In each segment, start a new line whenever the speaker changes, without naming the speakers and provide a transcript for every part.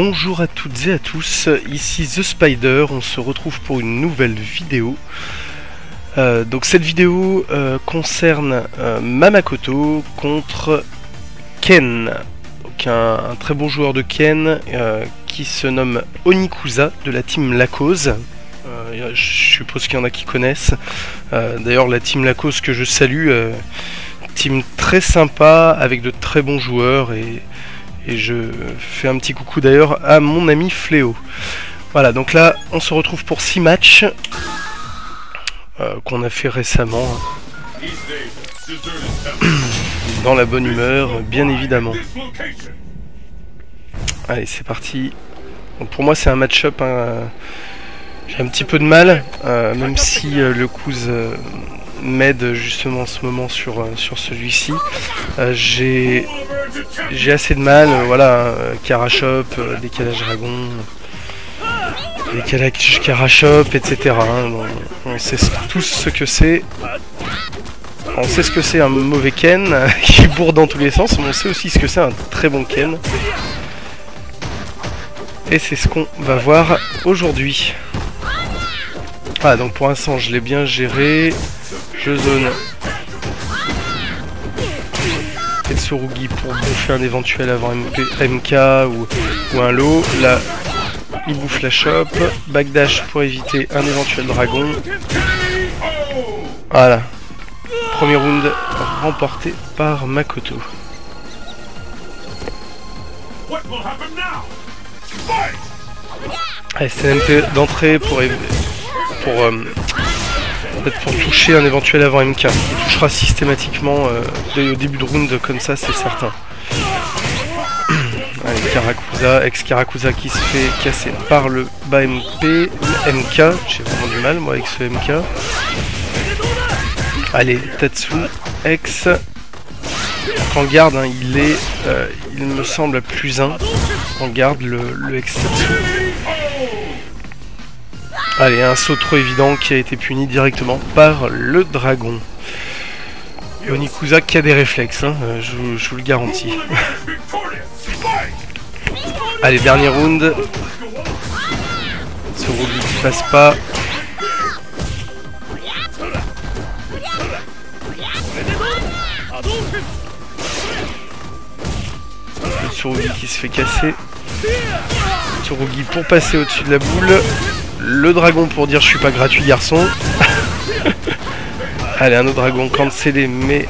Bonjour à toutes et à tous, ici The Spider, on se retrouve pour une nouvelle vidéo. Donc cette vidéo concerne Mamakoto contre Ken. Donc un très bon joueur de Ken qui se nomme Onikusa de la team Lacose. Je suppose qu'il y en a qui connaissent. D'ailleurs la team Lacose que je salue, team très sympa avec de très bons joueurs et je fais un petit coucou d'ailleurs à mon ami Fléau. Voilà, donc là on se retrouve pour 6 matchs qu'on a fait récemment. Dans la bonne humeur, bien évidemment. Allez, c'est parti. Donc pour moi c'est un match-up. J'ai un petit peu de mal, même si le Kuz m'aide justement en ce moment sur celui-ci. J'ai assez de mal, voilà, Karashop, décalage dragon, décalage Karashop, etc. On sait tous ce que c'est. On sait ce que c'est un mauvais Ken qui bourre dans tous les sens, mais on sait aussi ce que c'est un très bon Ken. Et c'est ce qu'on va voir aujourd'hui. Ah, donc pour l'instant je l'ai bien géré. Je zone Tetsurugi pour bouffer un éventuel avant MK ou un lot. Là, il bouffe la shop. Backdash pour éviter un éventuel dragon. Voilà. Premier round remporté par Makoto. Allez, c'est MP d'entrée pour toucher un éventuel avant MK. Il touchera systématiquement au début de round comme ça, c'est certain. Allez, Karakusa, ex-Karakusa qui se fait casser par le bas MK. J'ai vraiment du mal moi avec ce MK. Allez, Tatsu, ex. En garde, hein, il me semble à +1. En garde le ex-Tatsu. Allez, un saut trop évident qui a été puni directement par le dragon. Et Onikusa qui a des réflexes, hein, je vous le garantis. Allez, dernier round. Tsurugi qui passe pas. Le Tsurugi qui se fait casser. Tsurugi pour passer au-dessus de la boule. Le dragon pour dire je suis pas gratuit garçon. Allez, un autre dragon cancellé, mais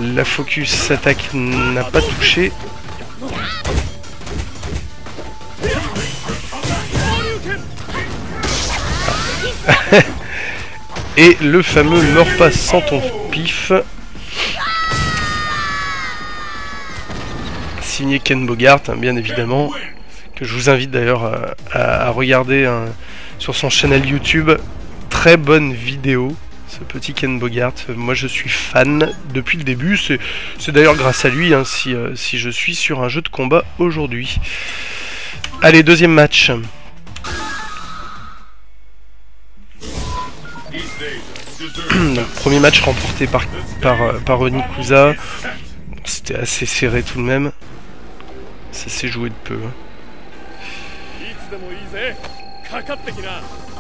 la focus attaque n'a pas touché. Et le fameux meurs pas sans ton pif. Signé Ken Bogart, hein, bien évidemment. Que je vous invite d'ailleurs à regarder sur son channel YouTube. Très bonne vidéo, ce petit Ken Bogart. Moi je suis fan depuis le début. C'est d'ailleurs grâce à lui hein, si je suis sur un jeu de combat aujourd'hui. Allez, deuxième match. Donc, premier match remporté par Onikusa. C'était assez serré tout de même. Ça s'est joué de peu. Hein.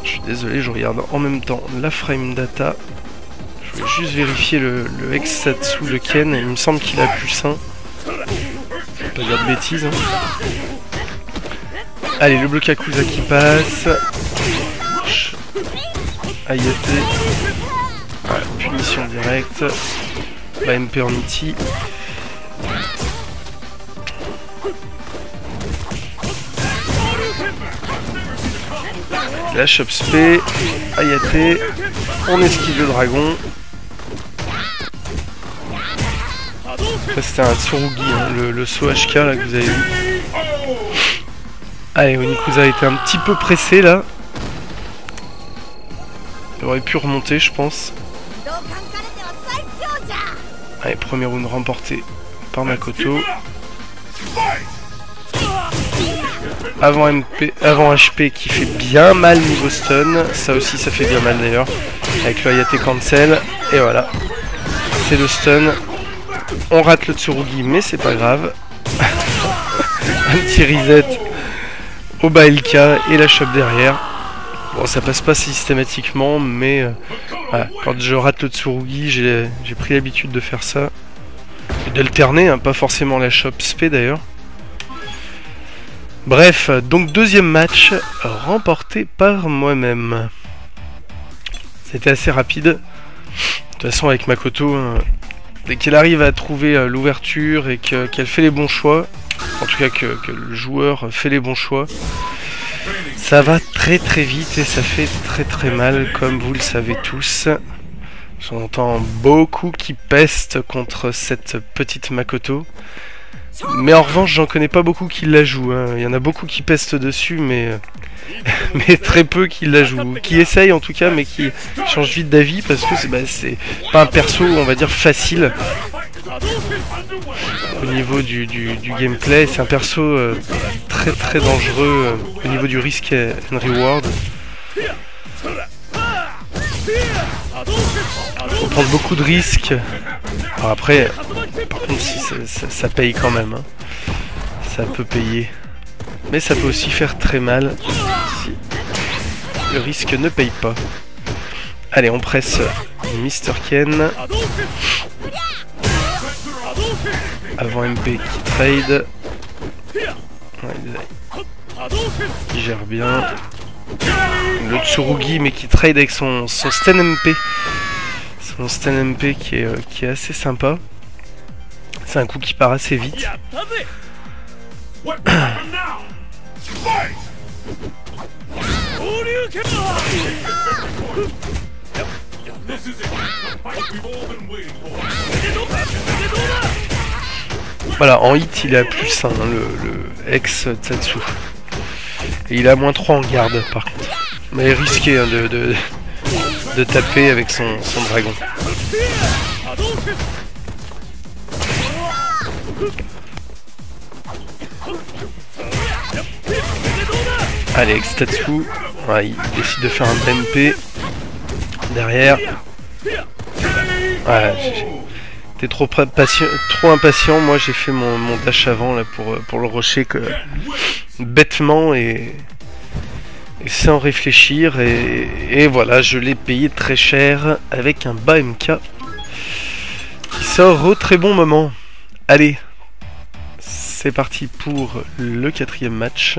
Je suis désolé, je regarde en même temps la frame data. Je voulais juste vérifier le ex-Satsu, le Ken. Il me semble qu'il a +1. Je vais pas dire de bêtises. Hein. Allez, le Blokakusa qui passe. Ayate. Voilà, punition directe. La MP en Iti. La Shop Spé, Ayate, on esquive le dragon. Ça c'était un Tsurugi, hein, le saut HK là que vous avez vu. Allez, Onikusa a été un petit peu pressé là. Il aurait pu remonter je pense. Allez, premier round remporté par Makoto. Avant HP qui fait bien mal niveau stun. Ça aussi ça fait bien mal d'ailleurs. Avec le Ayate cancel. Et voilà. C'est le stun. On rate le Tsurugi mais c'est pas grave. Un petit reset au bas LK et la chope derrière. Bon, ça passe pas systématiquement, mais voilà, quand je rate le Tsurugi, j'ai pris l'habitude de faire ça. Et d'alterner, hein, pas forcément la chope spé d'ailleurs. Bref, donc deuxième match remporté par moi-même. C'était assez rapide. De toute façon, avec Makoto, dès qu'elle arrive à trouver l'ouverture et qu'elle fait les bons choix, en tout cas que le joueur fait les bons choix, ça va très très vite et ça fait très très mal, comme vous le savez tous. J'entends beaucoup qui pestent contre cette petite Makoto. Mais en revanche, j'en connais pas beaucoup qui la jouent. Hein. Il y en a beaucoup qui pestent dessus, mais très peu qui la jouent. Qui essayent en tout cas, mais qui changent vite d'avis parce que c'est pas un perso, on va dire, facile au niveau du gameplay. C'est un perso très très dangereux au niveau du risk and reward. Faut prendre beaucoup de risques. Alors après, par contre, si ça paye quand même. Hein. Ça peut payer. Mais ça peut aussi faire très mal si le risque ne paye pas. Allez, on presse Mr. Ken. Avant MP qui trade. Ouais, il gère bien. Le Tsurugi, mais qui trade avec son Sten MP. Son Sten MP qui est assez sympa. C'est un coup qui part assez vite. Voilà, en hit il est à plus 1, hein, le ex Tatsu. Et il a moins 3 en garde par contre. Mais risqué hein, de taper avec son dragon. Allez, avec Tatsu, ouais, il décide de faire un MP derrière. Ouais, t'es trop impatient, moi j'ai fait mon dash avant là pour le rusher bêtement et sans réfléchir et voilà, je l'ai payé très cher avec un bas MK qui sort au très bon moment. Allez, c'est parti pour le 4e match.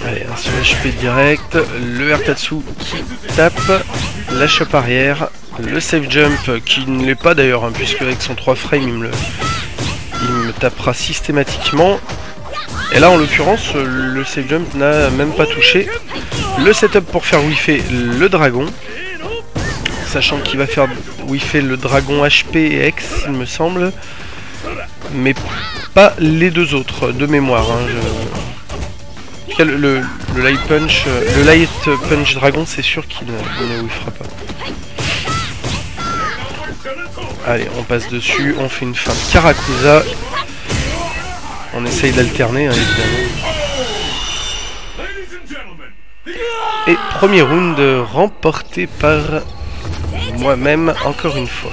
Allez, un sur HP direct, le Ertatsu qui tape, la chope arrière, le safe jump qui ne l'est pas d'ailleurs, hein, puisque avec son 3 frames il me tapera systématiquement. Et là en l'occurrence le safe jump n'a même pas touché. Le setup pour faire whiffer le dragon, sachant qu'il va faire whiffer le dragon HP et X il me semble, mais pas les deux autres de mémoire. Hein, En tout cas le light punch dragon c'est sûr qu'il ne whiffera pas. Allez, on passe dessus, on fait une feinte Karakusa. On essaye d'alterner, hein, évidemment. Et premier round remporté par moi-même, encore une fois.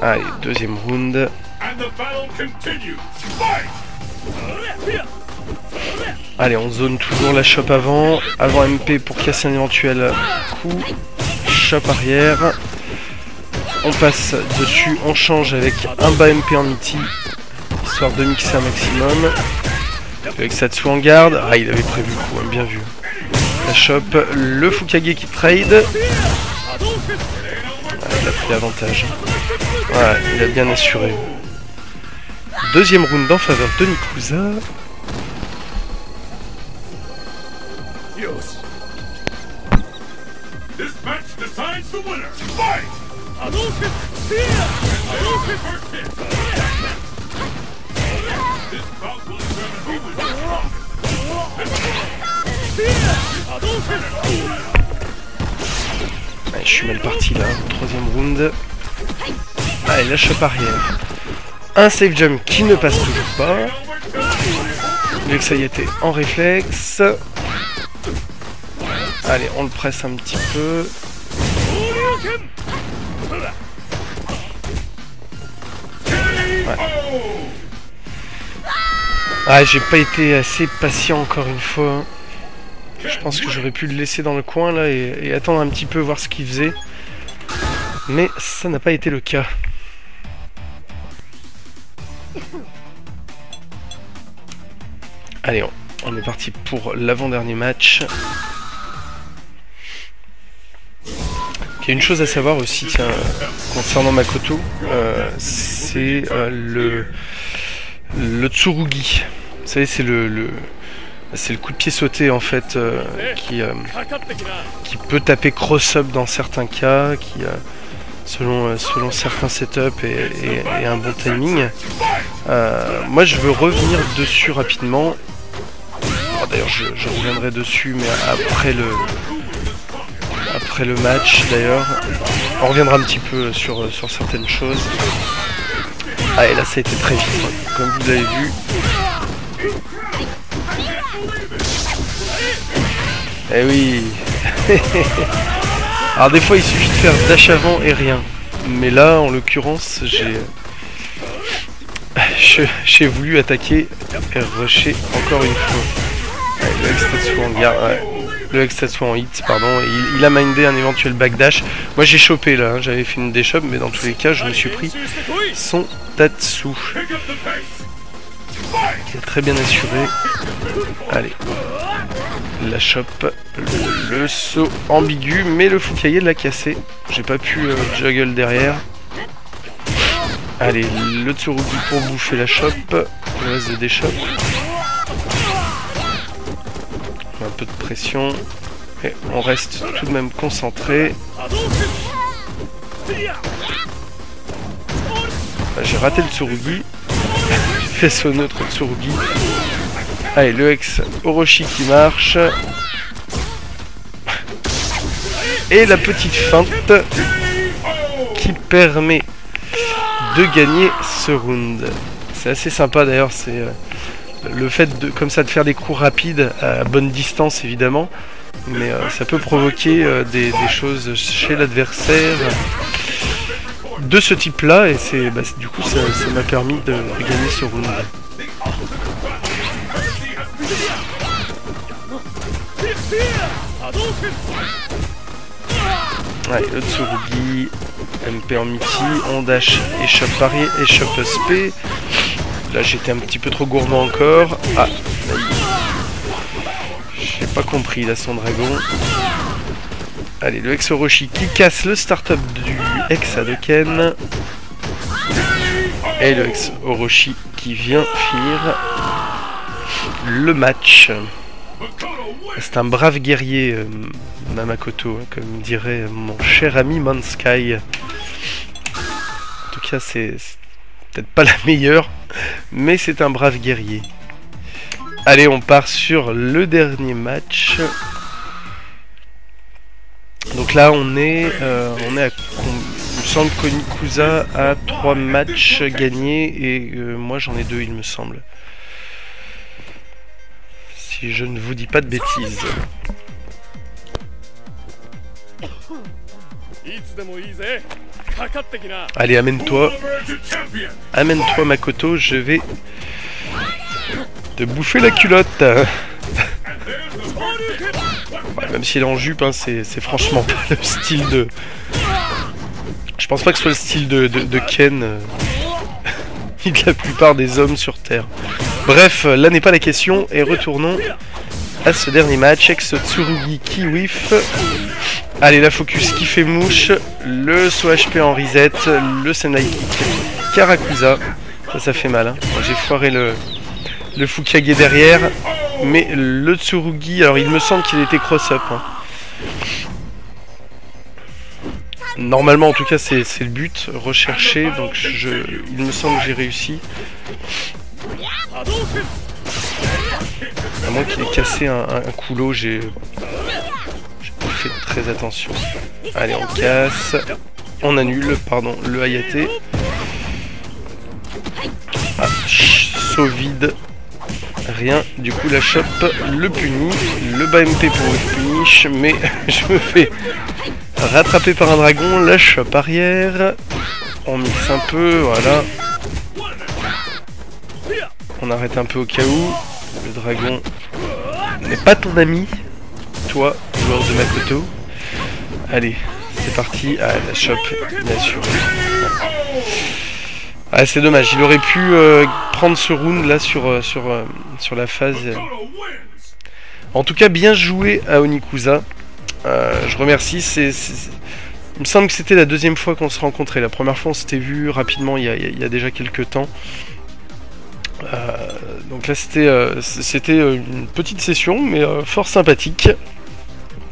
Allez, deuxième round. Allez, on zone toujours la chope avant MP pour casser un éventuel coup. Chope arrière. On passe dessus, on change avec un bas MP en iti, histoire de mixer un maximum. Avec Tatsu en garde. Ah, il avait prévu le coup, hein, bien vu. La chope, le Fukage qui trade. Ah, il a pris l'avantage. Ouais, il a bien assuré. Deuxième round en faveur de Nikusa. mal parti là, troisième round. Allez, la chope arrière. Un safe jump qui ne passe toujours pas. L'ex-Hayate en réflexe. Allez, on le presse un petit peu. Ouais. Ah, j'ai pas été assez patient encore une fois. Je pense que j'aurais pu le laisser dans le coin là et attendre un petit peu, voir ce qu'il faisait. Mais ça n'a pas été le cas. Allez, on est parti pour l'avant-dernier match. Il y a une chose à savoir aussi, tiens, concernant Makoto, c'est le Tsurugi. Vous savez, c'est le coup de pied sauté en fait qui peut taper cross-up dans certains cas, qui selon certains setups et un bon timing. Moi je veux revenir dessus rapidement. Oh, d'ailleurs je reviendrai dessus mais après le match d'ailleurs. On reviendra un petit peu sur certaines choses. Ah et là ça a été très vite, comme vous avez vu. Eh oui. Alors des fois il suffit de faire dash avant et rien. Mais là en l'occurrence j'ai voulu attaquer et rusher encore une fois. Ouais, le Hextatsu en garde. Ouais. Le Hextatsu en hit, pardon. Et il a mindé un éventuel backdash. Moi j'ai chopé là, hein. J'avais fait une déchoppe, mais dans tous les cas je me suis pris son Tatsu. Qui est très bien assuré. Allez. La chope, le saut ambigu, mais le Fukaye l'a cassé. J'ai pas pu juggle derrière. Allez, le Tsurugi pour bouffer la chope. Le reste de déchoppe. Un peu de pression. Et on reste tout de même concentré. J'ai raté le Tsurugi. J'ai fait son autre Tsurugi. Allez, le ex Orochi qui marche. Et la petite feinte qui permet de gagner ce round. C'est assez sympa d'ailleurs, c'est le fait de comme ça de faire des coups rapides à bonne distance évidemment. Mais ça peut provoquer des choses chez l'adversaire de ce type là. Et du coup ça m'a permis de gagner ce round. Ouais, le Tsurugi, MP en Mickey, on dash, échoppe parier, échoppe SP. Là j'étais un petit peu trop gourmand encore. Ah, j'ai pas compris là son dragon. Allez, le ex Orochi qui casse le start-up du ex Hadoken. Et le ex Orochi qui vient finir le match. C'est un brave guerrier, Makoto, hein, comme dirait mon cher ami Mansky. En tout cas, c'est peut-être pas la meilleure, mais c'est un brave guerrier. Allez, on part sur le dernier match. Donc là, on est à... Il me semble qu'Onikusa a 3 matchs gagnés et moi j'en ai 2, il me semble. Si je ne vous dis pas de bêtises. Allez, amène-toi. Amène-toi, Makoto, je vais te bouffer la culotte. Même si elle est en jupe, hein, c'est franchement pas le style de... Je pense pas que ce soit le style de Ken ni de la plupart des hommes sur Terre. Bref, là n'est pas la question, et retournons à ce dernier match. Ex Tsurugi qui whiff. Allez, la focus qui fait mouche. Le saut HP en reset. Le Senai Kick Karakusa. Ça fait mal, hein. J'ai foiré le Fukage derrière. Mais le Tsurugi, alors il me semble qu'il était cross-up, hein. Normalement, en tout cas, c'est le but recherché. Donc, il me semble que j'ai réussi. À moins qu'il ait cassé un coulo, j'ai fait très attention. Allez, on casse. On annule, pardon, le Hayate. Ah, saut vide. Rien, du coup la chope le punit. Le bas MP pour le finish, mais je me fais rattraper par un dragon. La chope arrière. On mixe un peu, voilà. On arrête un peu au cas où. Le dragon n'est pas ton ami, toi, joueur de Makoto. Allez, c'est parti. Ah, la chope, bien sûr. Ah, c'est dommage, il aurait pu prendre ce round là sur la phase. En tout cas, bien joué à Onikusa. Je remercie. Il me semble que c'était la deuxième fois qu'on se rencontrait. La première fois, on s'était vu rapidement il y a déjà quelques temps. Donc là, c'était une petite session, mais fort sympathique.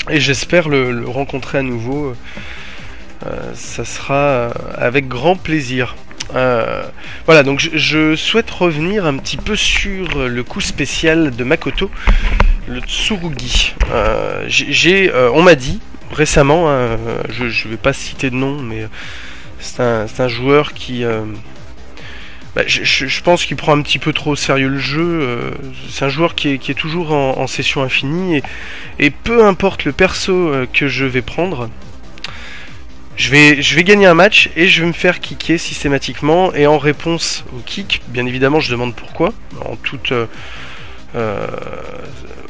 Et j'espère le rencontrer à nouveau. Ça sera avec grand plaisir. Voilà, donc je souhaite revenir un petit peu sur le coup spécial de Makoto, le Tsurugi. On m'a dit récemment, je vais pas citer de nom, mais c'est un joueur qui... je pense qu'il prend un petit peu trop au sérieux le jeu. C'est un joueur qui est toujours en session infinie, et peu importe le perso que je vais prendre, je vais gagner un match et je vais me faire kicker systématiquement. Et en réponse au kick, bien évidemment, je demande pourquoi, en toute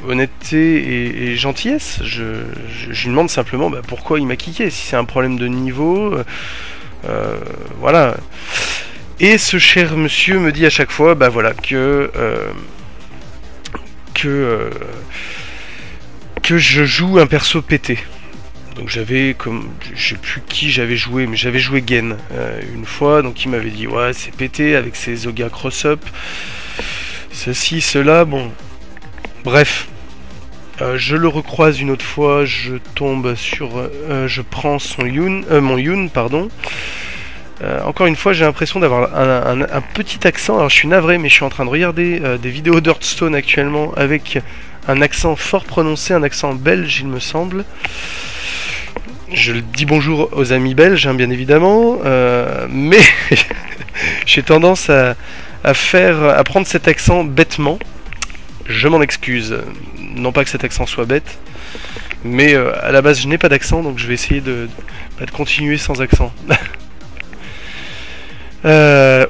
honnêteté et gentillesse. Je lui demande simplement pourquoi il m'a kické, si c'est un problème de niveau, voilà. Et ce cher monsieur me dit à chaque fois, voilà, que je joue un perso pété. Donc j'avais, comme je sais plus qui j'avais joué, mais j'avais joué Gen une fois, donc il m'avait dit ouais c'est pété avec ses Zoga cross-up, ceci, cela, bon. Bref, je le recroise une autre fois, je tombe sur, je prends mon Yun, pardon. Encore une fois, j'ai l'impression d'avoir un petit accent. Alors je suis navré, mais je suis en train de regarder des vidéos d'Hearthstone actuellement avec un accent fort prononcé, un accent belge, il me semble. Je dis bonjour aux amis belges, hein, bien évidemment, mais j'ai tendance à prendre cet accent bêtement. Je m'en excuse. Non pas que cet accent soit bête, mais à la base je n'ai pas d'accent, donc je vais essayer de continuer sans accent.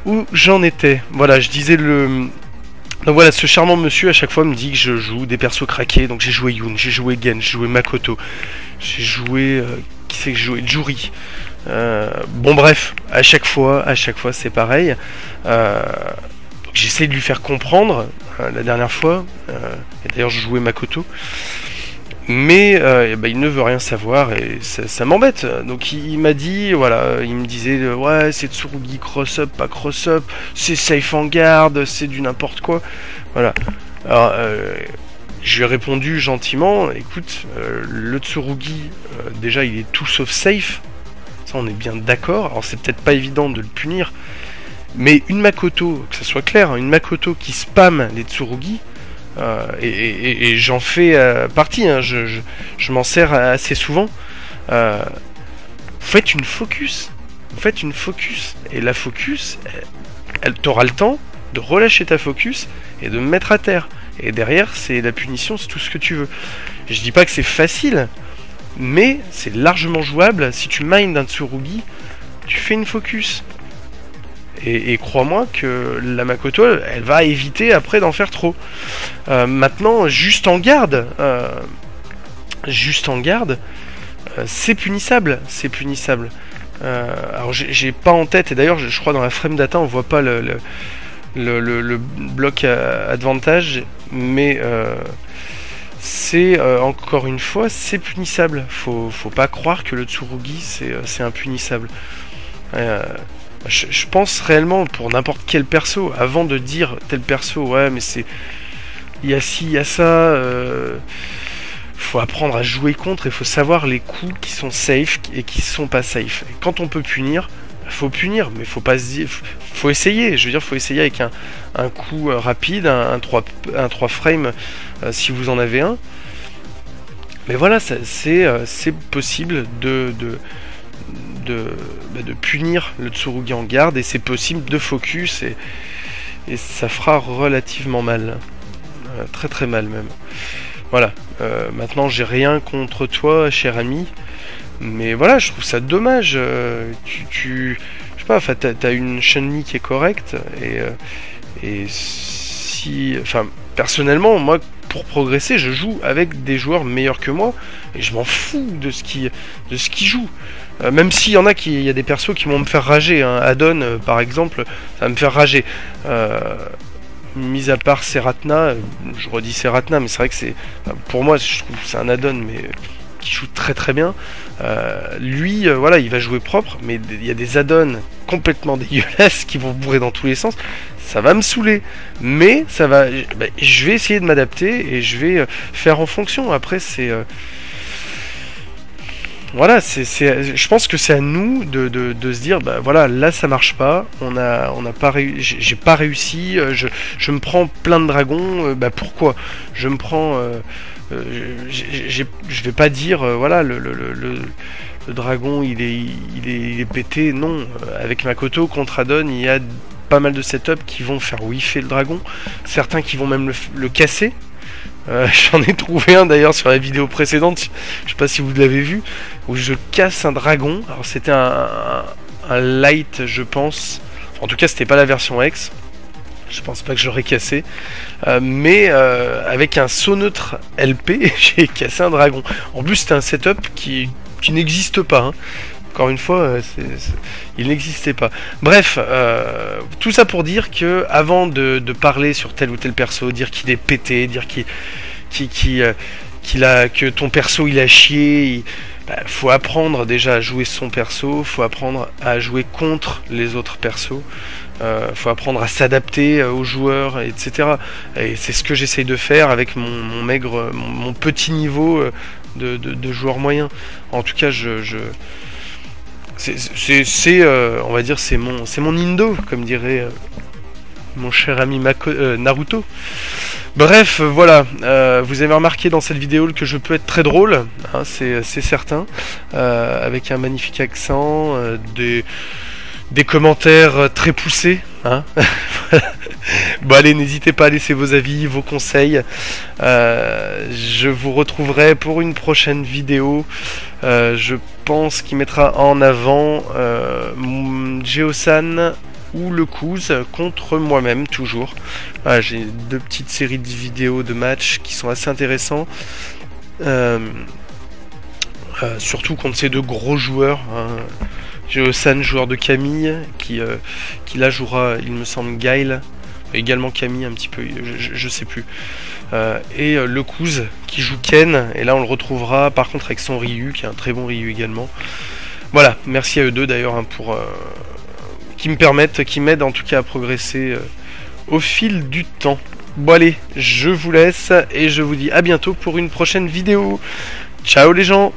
Où j'en étais. Voilà, je disais donc voilà, ce charmant monsieur à chaque fois me dit que je joue des persos craqués. Donc j'ai joué Yun, j'ai joué Gen, j'ai joué Makoto, j'ai joué... qui c'est que j'ai joué? Juri. Bon bref, à chaque fois c'est pareil. J'essaie de lui faire comprendre la dernière fois. Et d'ailleurs je jouais Makoto. Mais il ne veut rien savoir et ça m'embête. Donc il m'a dit, voilà, il me disait ouais c'est Tsurugi cross-up, pas cross-up, c'est safe en garde, c'est du n'importe quoi. Voilà. Alors je lui ai répondu gentiment, écoute, le Tsurugi, déjà il est tout sauf safe, ça on est bien d'accord. Alors c'est peut-être pas évident de le punir, mais une Makoto, que ça soit clair, hein, une Makoto qui spamme les Tsurugi, et j'en fais partie, hein, je m'en sers assez souvent. Faites une focus. Et la focus, t'auras le temps de relâcher ta focus et de me mettre à terre. Et derrière, c'est la punition, c'est tout ce que tu veux. Je dis pas que c'est facile, mais c'est largement jouable. Si tu mines d'un Tsurugi, tu fais une focus. Et crois-moi que la Makoto, elle va éviter après d'en faire trop. Maintenant, juste en garde, c'est punissable. Alors j'ai pas en tête, et d'ailleurs je crois dans la frame data on voit pas le bloc advantage, mais c'est encore une fois c'est punissable. Faut pas croire que le Tsurugi c'est impunissable. Je pense réellement pour n'importe quel perso, avant de dire tel perso, ouais mais c'est... il y a ci, il y a ça, faut apprendre à jouer contre, et faut savoir les coups qui sont safe et qui sont pas safe. Et quand on peut punir, faut punir, mais faut pas se dire... faut essayer, je veux dire, faut essayer avec un coup rapide, un 3 frames, si vous en avez un. Mais voilà, c'est possible de punir le Tsurugi en garde, et c'est possible de focus, et ça fera relativement mal. Très très mal même. Voilà, maintenant j'ai rien contre toi, cher ami, mais voilà, je trouve ça dommage. Je sais pas, enfin, t'as une Chun-Li qui est correcte, et si... Enfin, personnellement, moi, pour progresser, je joue avec des joueurs meilleurs que moi, et je m'en fous de ce qui joue. Même s'il y en a il y a des persos qui vont me faire rager, hein. Adon, par exemple, ça va me faire rager. Mis à part Seratna, je redis Seratna, mais c'est vrai que c'est... Pour moi, je trouve que c'est un add-on, mais qui joue très très bien. Lui, voilà, il va jouer propre, mais il y a des add-ons complètement dégueulasses qui vont bourrer dans tous les sens. Ça va me saouler, mais ça va... je vais essayer de m'adapter, et je vais faire en fonction. Après, c'est... Voilà, je pense que c'est à nous de se dire, bah voilà, là ça marche pas, on a pas j'ai pas réussi, je me prends plein de dragons, bah pourquoi je me prends, je vais pas dire, voilà, le dragon il est pété, non, avec Makoto contre Adon, il y a pas mal de setups qui vont faire whiffer le dragon, certains qui vont même le casser. J'en ai trouvé un d'ailleurs sur la vidéo précédente, je sais pas si vous l'avez vu, où je casse un dragon. Alors c'était un light, je pense. En tout cas, c'était pas la version X. Je pense pas que j'aurais cassé. Mais avec un saut neutre LP, j'ai cassé un dragon. En plus, c'était un setup qui n'existe pas. Hein. Encore une fois, il n'existait pas. Bref, tout ça pour dire que avant de parler sur tel ou tel perso, dire qu'il est pété, dire que ton perso il a chié, faut apprendre déjà à jouer son perso, faut apprendre à jouer contre les autres persos, faut apprendre à s'adapter aux joueurs, etc. Et c'est ce que j'essaye de faire avec mon petit niveau de joueur moyen. En tout cas, on va dire, c'est mon Indo, comme dirait mon cher ami Naruto. Bref, voilà, vous avez remarqué dans cette vidéo que je peux être très drôle, hein, c'est certain, avec un magnifique accent, des commentaires très poussés, hein. Bon allez, n'hésitez pas à laisser vos avis, vos conseils. Je vous retrouverai pour une prochaine vidéo. Je pense qu'il mettra en avant Geosan ou le Kuz contre moi-même toujours. Voilà, j'ai 2 petites séries de vidéos de matchs qui sont assez intéressants. Surtout contre ces 2 gros joueurs. Hein. Geosan, joueur de Camille, qui là jouera, il me semble, Guile, également Camille un petit peu, je sais plus. Et le Kuz qui joue Ken, et là on le retrouvera par contre avec son Ryu, qui est un très bon Ryu également. Voilà, merci à eux deux d'ailleurs, hein, pour qui m'aident en tout cas à progresser au fil du temps. Bon allez, je vous laisse et je vous dis à bientôt pour une prochaine vidéo. Ciao les gens!